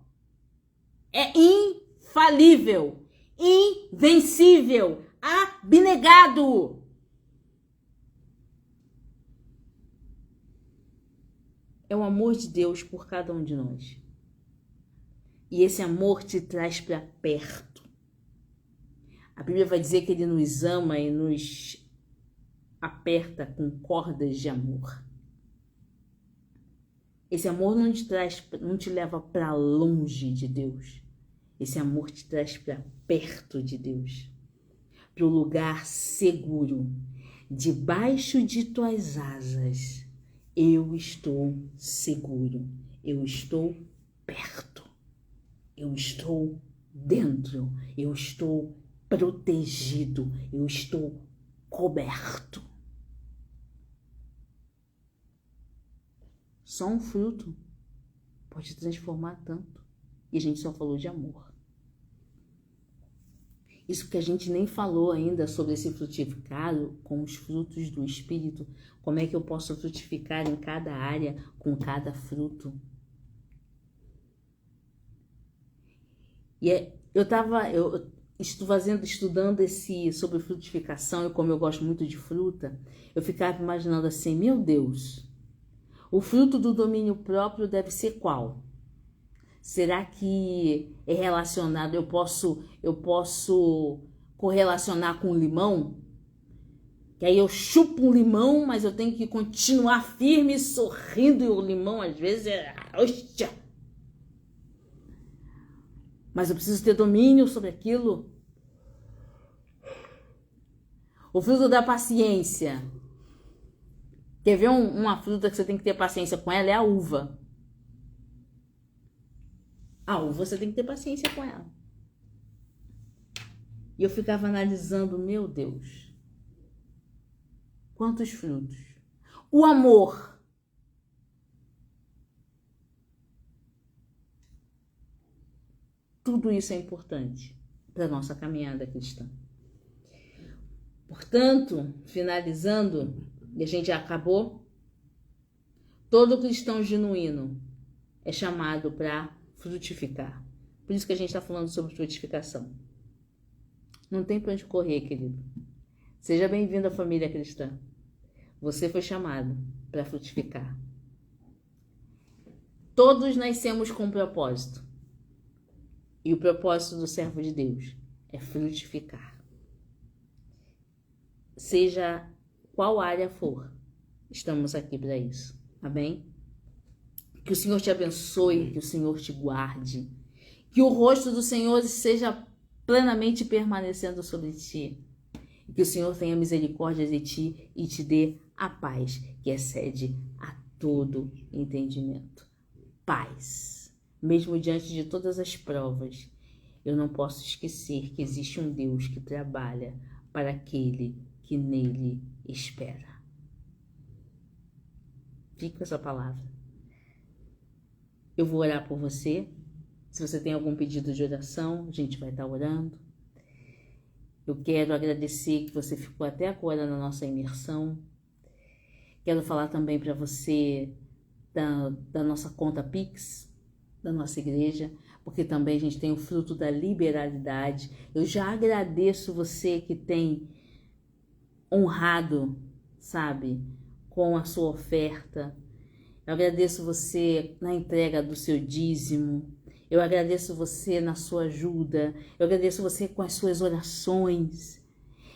É infalível, invencível, abnegado. É o amor de Deus por cada um de nós. E esse amor te traz para perto. A Bíblia vai dizer que ele nos ama e nos aperta com cordas de amor. Esse amor não te leva para longe de Deus. Esse amor te traz para perto de Deus. Para o lugar seguro. Debaixo de tuas asas, eu estou seguro. Eu estou perto. Eu estou dentro. Eu estou protegido. Eu estou coberto. Só um fruto pode transformar tanto. E a gente só falou de amor. Isso que a gente nem falou ainda sobre esse frutificado com os frutos do Espírito. Como é que eu posso frutificar em cada área com cada fruto? E eu estudando sobre frutificação, e como eu gosto muito de fruta, eu ficava imaginando assim: meu Deus, o fruto do domínio próprio deve ser qual? Será que é relacionado, eu posso correlacionar com o limão? Que aí eu chupo um limão, mas eu tenho que continuar firme, sorrindo, e o limão às vezes é... Ostia! Mas eu preciso ter domínio sobre aquilo. O fruto da paciência. Quer ver uma fruta que você tem que ter paciência com ela? É a uva. A uva você tem que ter paciência com ela. E eu ficava analisando: meu Deus, quantos frutos. O amor. Tudo isso é importante para a nossa caminhada cristã. Portanto, finalizando, e a gente já acabou, todo cristão genuíno é chamado para frutificar. Por isso que a gente está falando sobre frutificação. Não tem para onde correr, querido. Seja bem-vindo à família cristã. Você foi chamado para frutificar. Todos nascemos com um propósito. E o propósito do servo de Deus é frutificar. Seja qual área for, estamos aqui para isso. Amém? Que o Senhor te abençoe, que o Senhor te guarde. Que o rosto do Senhor seja plenamente permanecendo sobre ti. Que o Senhor tenha misericórdia de ti e te dê a paz que excede a todo entendimento. Paz. Mesmo diante de todas as provas, eu não posso esquecer que existe um Deus que trabalha para aquele que nele espera. Fique com essa palavra. Eu vou orar por você. Se você tem algum pedido de oração, a gente vai estar orando. Eu quero agradecer que você ficou até agora na nossa imersão. Quero falar também para você da nossa conta Pix, da nossa igreja, porque também a gente tem o fruto da liberalidade. Eu já agradeço você que tem honrado, sabe, com a sua oferta. Eu agradeço você na entrega do seu dízimo. Eu agradeço você na sua ajuda. Eu agradeço você com as suas orações.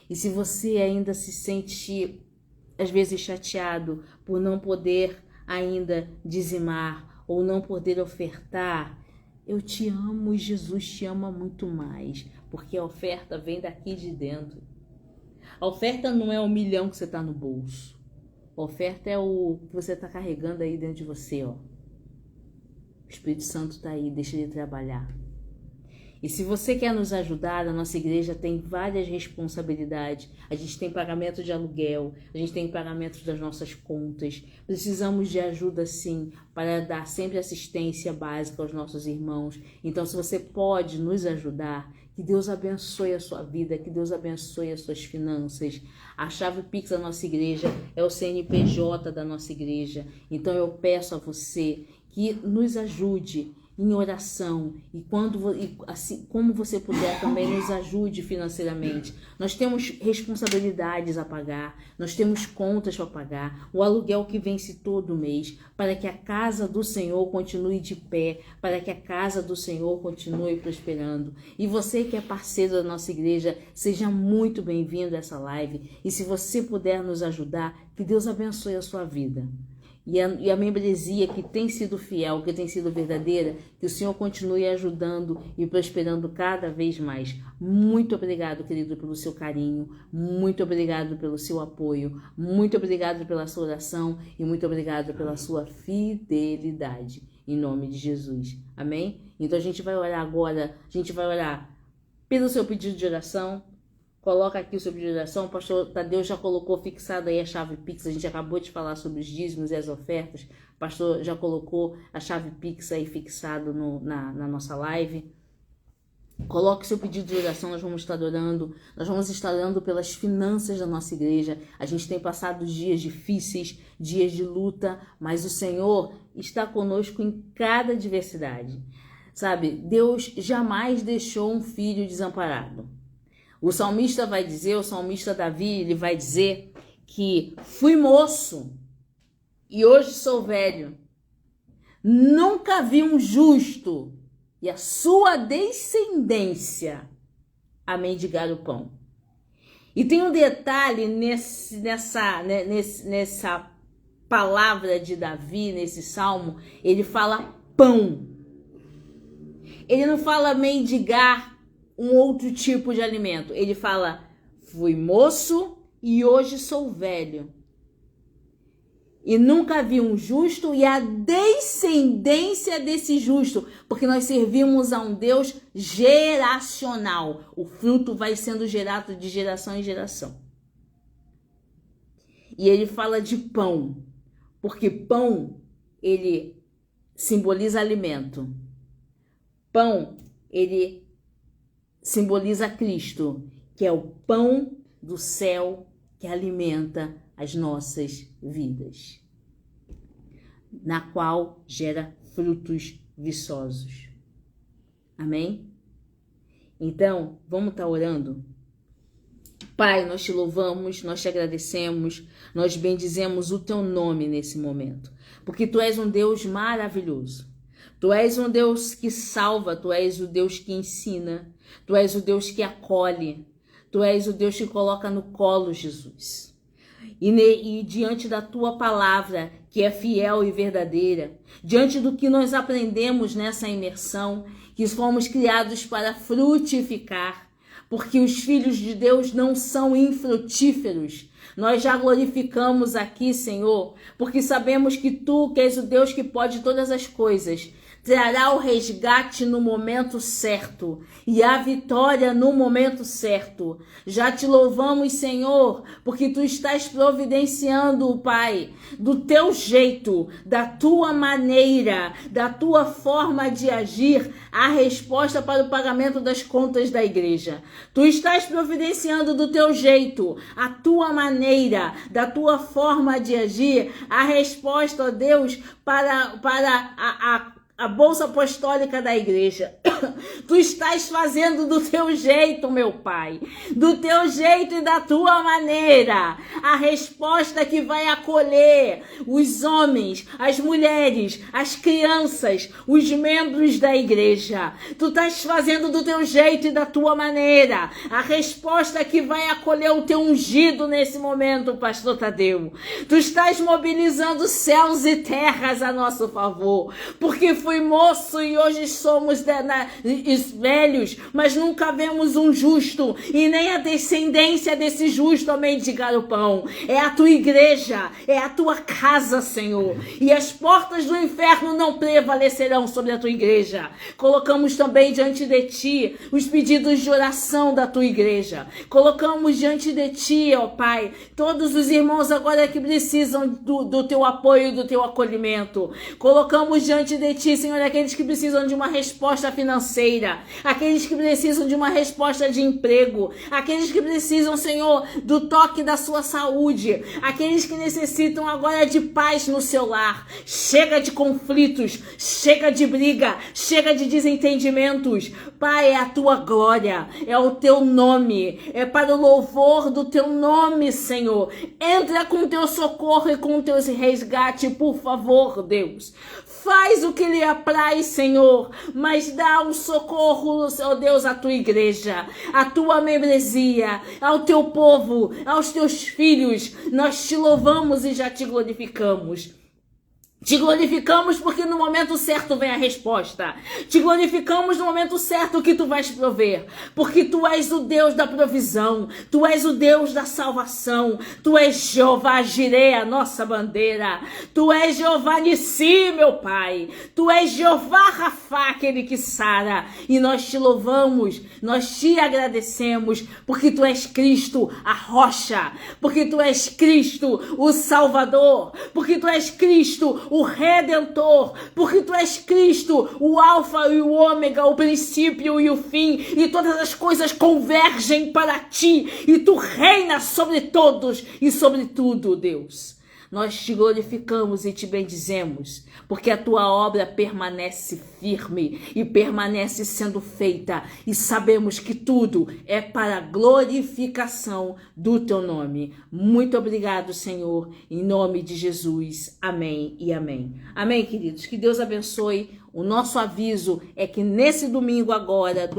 E se você ainda se sente, às vezes, chateado por não poder ainda dizimar ou não poder ofertar, eu te amo e Jesus te ama muito mais, porque a oferta vem daqui de dentro. A oferta não é o 1 milhão que você está no bolso. A oferta é o que você está carregando aí dentro de você, ó. O Espírito Santo está aí, deixa ele trabalhar. E se você quer nos ajudar, a nossa igreja tem várias responsabilidades. A gente tem pagamento de aluguel, a gente tem pagamento das nossas contas. Precisamos de ajuda, sim, para dar sempre assistência básica aos nossos irmãos. Então, se você pode nos ajudar, que Deus abençoe a sua vida, que Deus abençoe as suas finanças. A chave Pix da nossa igreja é o CNPJ da nossa igreja. Então, eu peço a você que nos ajude em oração e assim como você puder também nos ajude financeiramente. Nós temos responsabilidades a pagar, nós temos contas para pagar, o aluguel que vence todo mês, para que a casa do Senhor continue de pé, para que a casa do Senhor continue prosperando. E você que é parceiro da nossa igreja, seja muito bem-vindo a essa live. E se você puder nos ajudar, que Deus abençoe a sua vida. E a membresia que tem sido fiel, que tem sido verdadeira, que o Senhor continue ajudando e prosperando cada vez mais. Muito obrigado, querido, pelo seu carinho, muito obrigado pelo seu apoio, muito obrigado pela sua oração e muito obrigado pela sua fidelidade. Em nome de Jesus. Amém? Então a gente vai orar agora, a gente vai orar pelo seu pedido de oração. Coloca aqui o seu pedido de oração. O pastor Tadeu já colocou fixado aí a chave Pix. A gente acabou de falar sobre os dízimos e as ofertas. O pastor já colocou a chave Pix aí fixado na nossa live. Coloque o seu pedido de oração. Nós vamos estar orando. Nós vamos estar orando pelas finanças da nossa igreja. A gente tem passado dias difíceis, dias de luta, mas o Senhor está conosco em cada adversidade. Sabe, Deus jamais deixou um filho desamparado. O salmista vai dizer, o salmista Davi, ele vai dizer que fui moço e hoje sou velho. Nunca vi um justo e a sua descendência a mendigar o pão. E tem um detalhe nessa palavra de Davi, nesse salmo, ele fala pão. Ele não fala mendigar um outro tipo de alimento. Ele fala, fui moço e hoje sou velho. E nunca vi um justo e a descendência desse justo. Porque nós servimos a um Deus geracional. O fruto vai sendo gerado de geração em geração. E ele fala de pão. Porque pão, ele simboliza alimento. Pão, ele simboliza Cristo, que é o pão do céu que alimenta as nossas vidas, na qual gera frutos viçosos. Amém? Então, vamos estar orando? Pai, nós te louvamos, nós te agradecemos, nós bendizemos o teu nome nesse momento, porque tu és um Deus maravilhoso. Tu és um Deus que salva, tu és o Deus que ensina, tu és o Deus que acolhe, tu és o Deus que coloca no colo Jesus. E diante da tua palavra, que é fiel e verdadeira, diante do que nós aprendemos nessa imersão, que fomos criados para frutificar, porque os filhos de Deus não são infrutíferos. Nós já glorificamos aqui, Senhor, porque sabemos que tu, que és o Deus que pode todas as coisas, trará o resgate no momento certo e a vitória no momento certo. Já te louvamos, Senhor, porque tu estás providenciando, Pai, do teu jeito, da tua maneira, da tua forma de agir, a resposta para o pagamento das contas da igreja. Tu estás providenciando do teu jeito, a tua maneira, da tua forma de agir, a resposta, ó Deus, para a bolsa apostólica da igreja. Tu estás fazendo do teu jeito, meu Pai, do teu jeito e da tua maneira, a resposta que vai acolher os homens, as mulheres, as crianças, os membros da igreja. Tu estás fazendo do teu jeito e da tua maneira, a resposta que vai acolher o teu ungido nesse momento, pastor Tadeu. Tu estás mobilizando céus e terras a nosso favor, porque fui moço e hoje somos velhos, mas nunca vemos um justo e nem a descendência desse justo a mendigar o pão. É a tua igreja, é a tua casa, Senhor, e as portas do inferno não prevalecerão sobre a tua igreja. Colocamos também diante de ti os pedidos de oração da tua igreja. Colocamos diante de ti, ó Pai, todos os irmãos agora que precisam do teu apoio, do teu acolhimento. Colocamos diante de ti, Senhor, aqueles que precisam de uma resposta financeira, aqueles que precisam de uma resposta de emprego, aqueles que precisam, Senhor, do toque da sua saúde, aqueles que necessitam agora de paz no seu lar. Chega de conflitos, chega de briga, chega de desentendimentos. Pai, é a tua glória, é o teu nome, é para o louvor do teu nome, Senhor. Entra com o teu socorro e com o teu resgate, por favor, Deus. Faz o que lhe apraz, Senhor, mas dá um socorro, ó Deus, à tua igreja, à tua membresia, ao teu povo, aos teus filhos. Nós te louvamos e já te glorificamos. Te glorificamos porque no momento certo vem a resposta. Te glorificamos no momento certo que tu vais prover. Porque tu és o Deus da provisão. Tu és o Deus da salvação. Tu és Jeová Jireh, a nossa bandeira. Tu és Jeová Nissi, meu Pai. Tu és Jeová Rafá, aquele que sara. E nós te louvamos, nós te agradecemos, porque tu és Cristo, a rocha. Porque tu és Cristo, o Salvador. Porque tu és Cristo, o Redentor, porque tu és Cristo, o Alfa e o Ômega, o princípio e o fim, e todas as coisas convergem para ti, e tu reinas sobre todos e sobre tudo, Deus. Nós te glorificamos e te bendizemos, porque a tua obra permanece firme e permanece sendo feita, e sabemos que tudo é para a glorificação do teu nome. Muito obrigado, Senhor, em nome de Jesus. Amém e amém. Amém, queridos. Que Deus abençoe. O nosso aviso é que nesse domingo agora,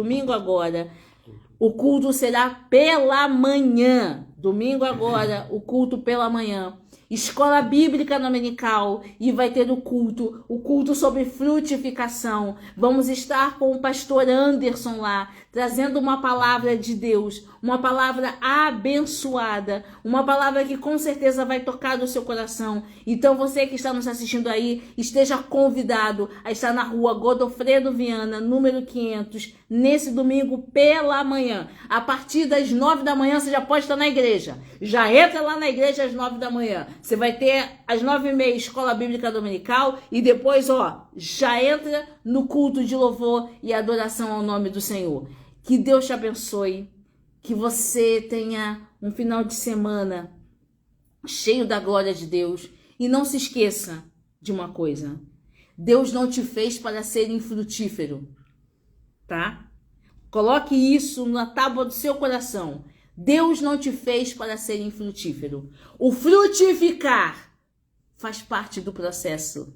o culto será pela manhã. Domingo agora, o culto pela manhã. Escola Bíblica Dominical, e vai ter o culto sobre frutificação. Vamos estar com o pastor Anderson lá, trazendo uma palavra de Deus, uma palavra abençoada, uma palavra que com certeza vai tocar o seu coração. Então você que está nos assistindo aí, esteja convidado a estar na rua Godofredo Viana, número 500, nesse domingo pela manhã. A partir das 9 da manhã você já pode estar na igreja. Já entra lá na igreja às 9 da manhã. Você vai ter às 9h30 Escola Bíblica Dominical e depois, já entra no culto de louvor e adoração ao nome do Senhor. Que Deus te abençoe, que você tenha um final de semana cheio da glória de Deus. E não se esqueça de uma coisa: Deus não te fez para ser infrutífero, tá? Coloque isso na tábua do seu coração. Deus não te fez para ser infrutífero. O frutificar faz parte do processo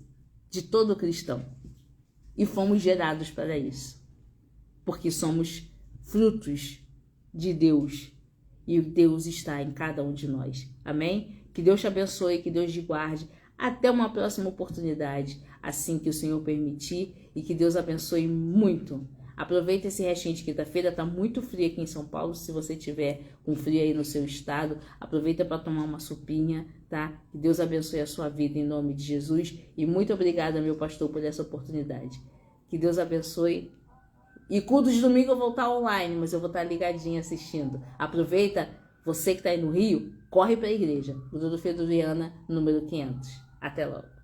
de todo cristão. E fomos gerados para isso. Porque somos frutos de Deus. E Deus está em cada um de nós. Amém? Que Deus te abençoe, que Deus te guarde. Até uma próxima oportunidade, assim que o Senhor permitir. E que Deus abençoe muito. Aproveita esse restinho de quinta-feira, tá muito frio aqui em São Paulo. Se você tiver com frio aí no seu estado, aproveita para tomar uma sopinha, tá? Que Deus abençoe a sua vida em nome de Jesus. E muito obrigada, meu pastor, por essa oportunidade. Que Deus abençoe. E culto de domingo eu vou estar online, mas eu vou estar ligadinha assistindo. Aproveita, você que está aí no Rio, corre para a igreja. Godofredo Viana, número 500. Até logo.